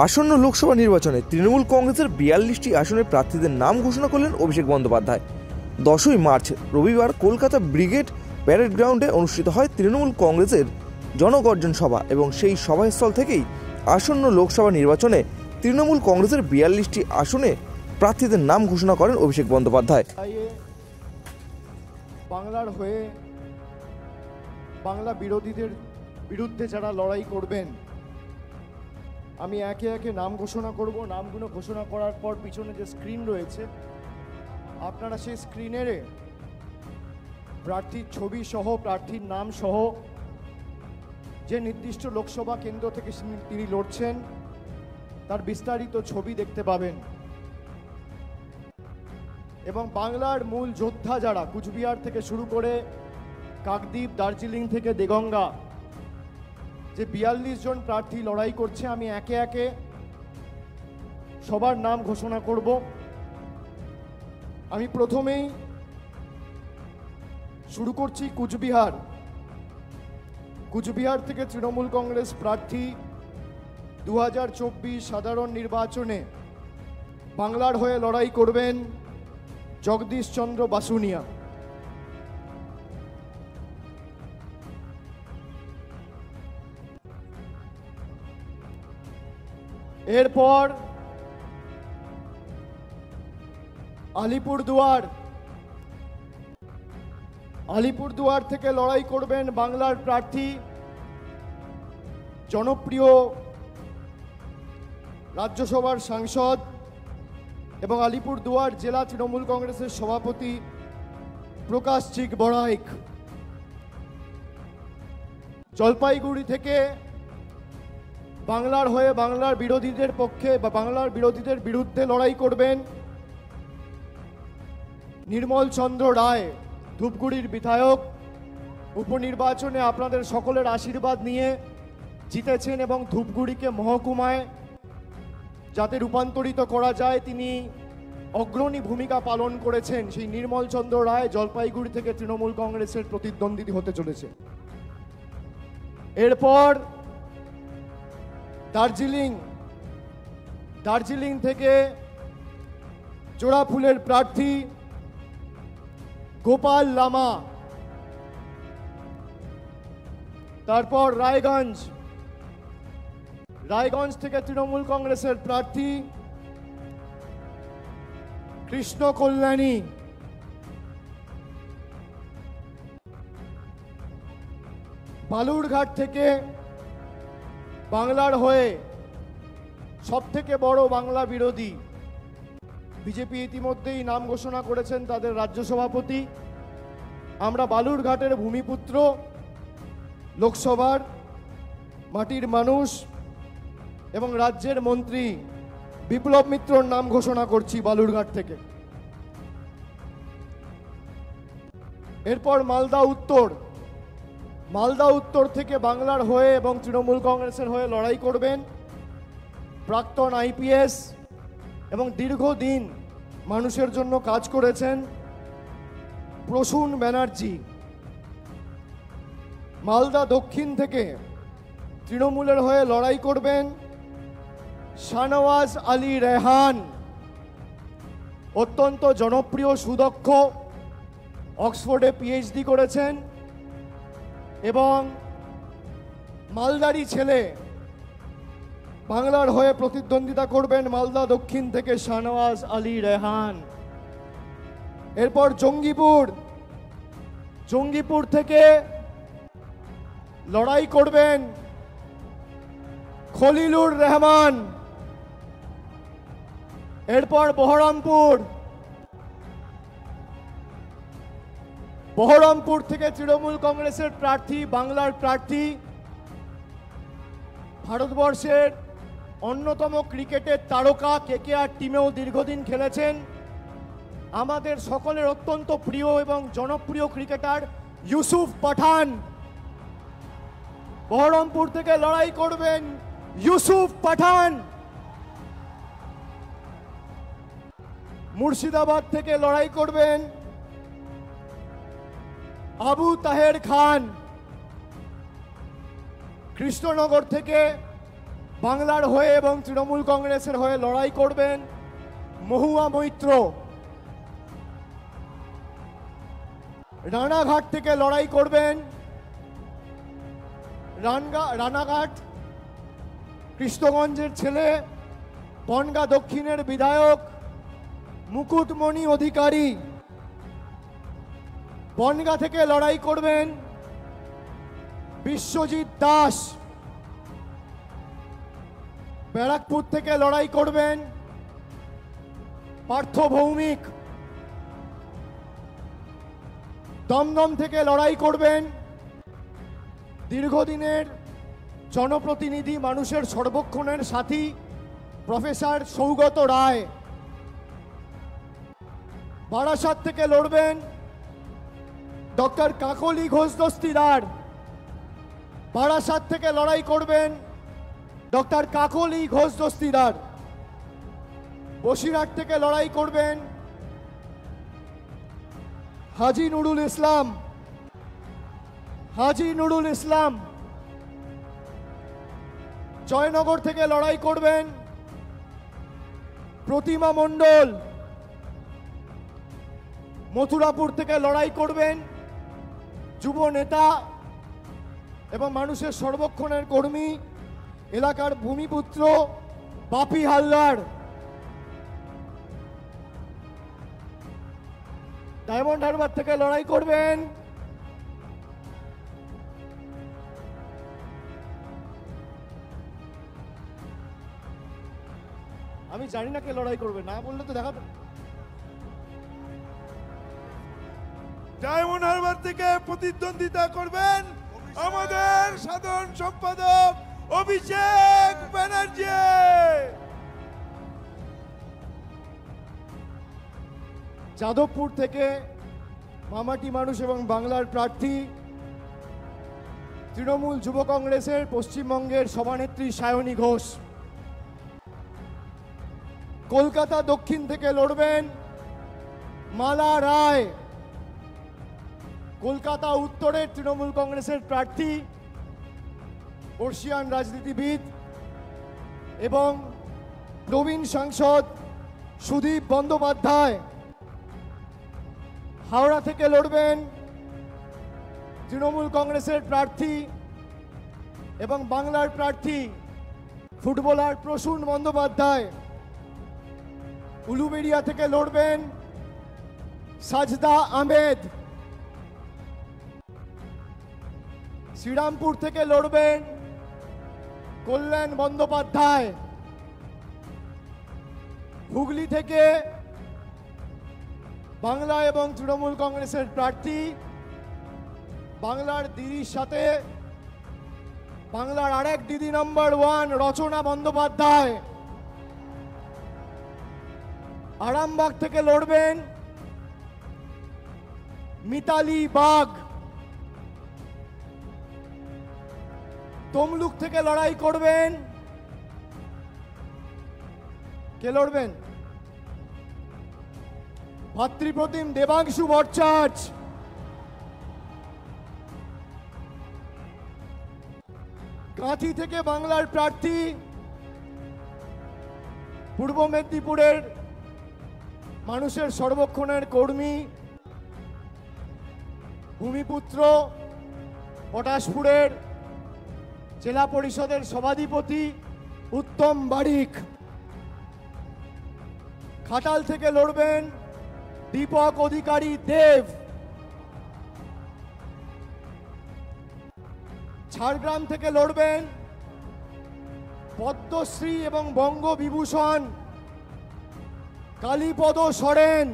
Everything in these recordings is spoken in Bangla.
আসন্ন লোকসভা নির্বাচনে তৃণমূল কংগ্রেসের ৪২টি আসনের প্রার্থীদের নাম ঘোষণা করলেন অভিষেক বন্দ্যোপাধ্যায়। ১০ই মার্চ রবিবার কলকাতা ব্রিগেড প্যারেড গ্রাউন্ডে অনুষ্ঠিত হয় তৃণমূল কংগ্রেসের জনগর্জন সভা এবং সেই সভাস্থল থেকেই আসন্ন লোকসভা নির্বাচনে তৃণমূল কংগ্রেসের ৪২টি আসনে প্রার্থীদের নাম ঘোষণা করেন অভিষেক বন্দ্যোপাধ্যায়। বাংলার হয়ে বাংলা বিরোধীদের বিরুদ্ধে যারা লড়াই করবেন, আমি একে একে নাম ঘোষণা করব। নামগুলো ঘোষণা করার পর পিছনে যে স্ক্রিন রয়েছে, আপনারা সেই স্ক্রিনের প্রার্থীর ছবি সহ, প্রার্থীর নাম সহ, যে নির্দিষ্ট লোকসভা কেন্দ্র থেকে তিনি লড়ছেন তার বিস্তারিত ছবি দেখতে পাবেন। এবং বাংলার মূল যোদ্ধা যারা, কুচবিহার থেকে শুরু করে কাকদ্বীপ, দার্জিলিং থেকে দেগঙ্গা, যে ৪২ জন প্রার্থী লড়াই করছে, আমি একে একে সবার নাম ঘোষণা করব। আমি প্রথমেই শুরু করছি কুচবিহার। কুচবিহার থেকে তৃণমূল কংগ্রেস প্রার্থী ২০২৪ সাধারণ নির্বাচনে বাংলার হয়ে লড়াই করবেন জগদীশ চন্দ্র বাসুনিয়া। এরপর আলিপুরদুয়ার থেকে লড়াই করবেন বাংলার প্রার্থী, জনপ্রিয় রাজ্যসভার সাংসদ এবং আলিপুরদুয়ার জেলা তৃণমূল কংগ্রেসের সভাপতি প্রকাশ চিক বড়াইক। জলপাইগুড়ি থেকে বাংলার হয়ে বাংলার বিরোধীদের পক্ষে বা বাংলার বিরোধীদের বিরুদ্ধে লড়াই করবেন নির্মল চন্দ্র রায়, ধূপগুড়ির বিধায়ক। উপনির্বাচনে আপনাদের সকলের আশীর্বাদ নিয়ে জিতেছেন এবং ধূপগুড়িকে মহকুমায় যাতে রূপান্তরিত করা যায় তিনি অগ্রণী ভূমিকা পালন করেছেন। সেই নির্মল চন্দ্র রায় জলপাইগুড়ি থেকে তৃণমূল কংগ্রেসের প্রতিদ্বন্দ্বী হতে চলেছে। এরপর দার্জিলিং থেকে জোড়াফুলের প্রার্থী গোপাল লামা। তারপর রায়গঞ্জ থেকে তৃণমূল কংগ্রেসের প্রার্থী কৃষ্ণ কল্যাণী। বালুরঘাট থেকে বাংলার হয়ে সবথেকে বড় বাংলা বিরোধী, বিজেপি ইতিমধ্যেই নাম ঘোষণা করেছেন তাদের রাজ্য সভাপতি। আমরা বালুরঘাটের ভূমিপুত্র, লোকসভার মাটির মানুষ এবং রাজ্যের মন্ত্রী বিপ্লব মিত্রর নাম ঘোষণা করছি বালুরঘাট থেকে। এরপর মালদা উত্তর থেকে বাংলার হয়ে এবং তৃণমূল কংগ্রেসের হয়ে লড়াই করবেন প্রাক্তন আইপিএস এবং দীর্ঘদিন মানুষের জন্য কাজ করেছেন প্রসূন ব্যানার্জি। মালদা দক্ষিণ থেকে তৃণমূলের হয়ে লড়াই করবেন শাহনওয়াজ আলী রেহান, অত্যন্ত জনপ্রিয়, সুদক্ষ, অক্সফোর্ডে পিএইচডি করেছেন এবং মালদারি ছেলে। বাংলার হয়ে প্রতিদ্বন্দ্বিতা করবেন মালদা দক্ষিণ থেকে শাহনওয়াজ আলী রেহান। এরপর জঙ্গিপুর থেকে লড়াই করবেন খলিলুর রহমান। এরপর বহরমপুর থেকে তৃণমূল কংগ্রেসের প্রার্থী, বাংলার প্রার্থী, ভারতবর্ষের অন্যতম ক্রিকেটের তারকা, কেকেআর টিমেও দীর্ঘদিন খেলেছেন, আমাদের সকলের অত্যন্ত প্রিয় এবং জনপ্রিয় ক্রিকেটার ইউসুফ পাঠান। বহরমপুর থেকে লড়াই করবেন ইউসুফ পাঠান। মুর্শিদাবাদ থেকে লড়াই করবেন আবু তাহের খান। কৃষ্ণনগর থেকে বাংলার হয়ে এবং তৃণমূল কংগ্রেসের হয়ে লড়াই করবেন মহুয়া মৈত্র। রানাঘাট থেকে লড়াই করবেন রানাঘাট কৃষ্ণগঞ্জের ছেলে, বনগাঁ দক্ষিণের বিধায়ক মুকুটমণি অধিকারী। বনগাঁ থেকে লড়াই করবেন বিশ্বজিৎ দাস। ব্যারাকপুর থেকে লড়াই করবেন পার্থ ভৌমিক। দমদম থেকে লড়াই করবেন দীর্ঘদিনের জনপ্রতিনিধি, মানুষের সর্বক্ষণের সাথী প্রফেসর সৌগত রায়। বারাসাত থেকে লড়বেন ডক্টর কাকলি ঘোষ দস্তিদার। বারাসাত থেকে লড়াই করবেন ডক্টর কাকলি ঘোষ দস্তিদার। বসিরহাট থেকে লড়াই করবেন হাজি নুরুল ইসলাম। হাজি নুরুল ইসলাম। জয়নগর থেকে লড়াই করবেন প্রতিমা মণ্ডল। মথুরাপুর থেকে লড়াই করবেন যুব নেতা এবং মানুষের সর্বক্ষণের কর্মী, এলাকার ভূমিপুত্র বাপি হালদার। ডায়মন্ড হারবার থেকে লড়াই করবেন আমি জানি না কে লড়াই করবে, না বললে তো দেখাবে। ডায়মন্ড হারবার থেকে প্রতিদ্বন্দ্বিতা করবেন আমাদের সাধারণ সম্পাদক অভিষেক ব্যানার্জি। যাদবপুর থেকে মামাটি মানুষ এবং বাংলার প্রার্থী তৃণমূল যুব কংগ্রেসের পশ্চিমবঙ্গের সভানেত্রী সায়নী ঘোষ। কলকাতা দক্ষিণ থেকে লড়বেন মালা রায়। কলকাতা উত্তরের তৃণমূল কংগ্রেসের প্রার্থী, বর্ষিয়ান রাজনীতিবিদ এবং প্রবীণ সাংসদ সুদীপ বন্দ্যোপাধ্যায়। হাওড়া থেকে লড়বেন তৃণমূল কংগ্রেসের প্রার্থী এবং বাংলার প্রার্থী ফুটবলার প্রসূন বন্দ্যোপাধ্যায়। উলুবেড়িয়া থেকে লড়বেন সাজদা আহমেদ। শ্রীরামপুর থেকে লড়বেন কল্যাণ বন্দ্যোপাধ্যায়। হুগলি থেকে বাংলা এবং তৃণমূল কংগ্রেসের প্রার্থী, বাংলার দিদির সাথে বাংলার আরেক দিদি নম্বর 1 রচনা বন্দ্যোপাধ্যায়। আরামবাগ থেকে লড়বেন মিতালি বাগ। তমলুক থেকে লড়াই করবেন কে লড়বেন? ভাতৃপ্রতিম দেবাংশু ভট্টাচার্য। কাঁথি থেকে বাংলার প্রার্থী, পূর্ব মেদিনীপুরের মানুষের সর্বক্ষণের কর্মী, ভূমিপুত্র, পটাশপুরের জেলা পরিষদের সভাধিপতি উত্তম বারিক। খাটাল থেকে লড়বেন দীপক অধিকারী দেব। ঝাড়গ্রাম থেকে লড়বেন পদ্মশ্রী এবং বঙ্গবিভূষণ কালীপদ সরেন।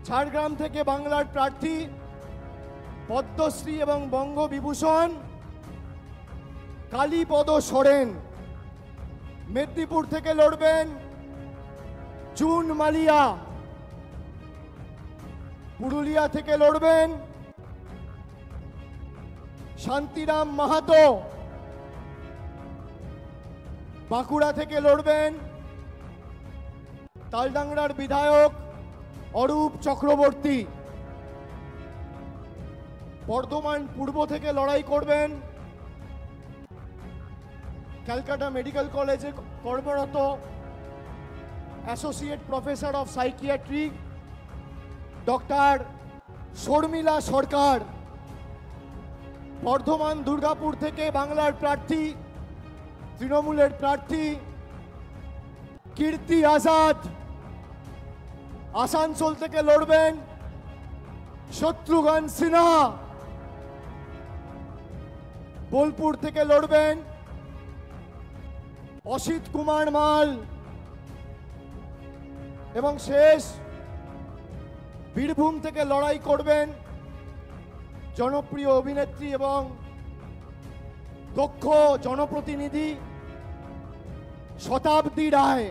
ঝাড়গ্রাম থেকে বাংলার প্রার্থী, পদ্মশ্রী এবং বঙ্গবিভূষণ কালীপদ সরেন। মেদিনীপুর থেকে লড়বেন জুন মালিয়া। পুরুলিয়া থেকে লড়বেন শান্তিরাম মাহাতো। বাঁকুড়া থেকে লড়বেন তালডাংরার বিধায়ক অরূপ চক্রবর্তী। বর্ধমান পূর্ব থেকে লড়াই করবেন ক্যালকাটা মেডিকেল কলেজে কর্মরত associate professor of psychiatry doctor Sharmila Sarkar, Bardhaman Durgapur থেকে বাংলার প্রার্থী, তৃণমূলের প্রার্থী কীর্তি আজাদ, আসানসোল থেকে লড়বেন শত্রুঘ্ন সিনহা, বোলপুর থেকে লড়বেন অসিত কুমার মাল, এবং শেষ বীরভূম থেকে লড়াই করবেন জনপ্রিয় অভিনেত্রী এবং দক্ষ জনপ্রতিনিধি শতাব্দী রায়।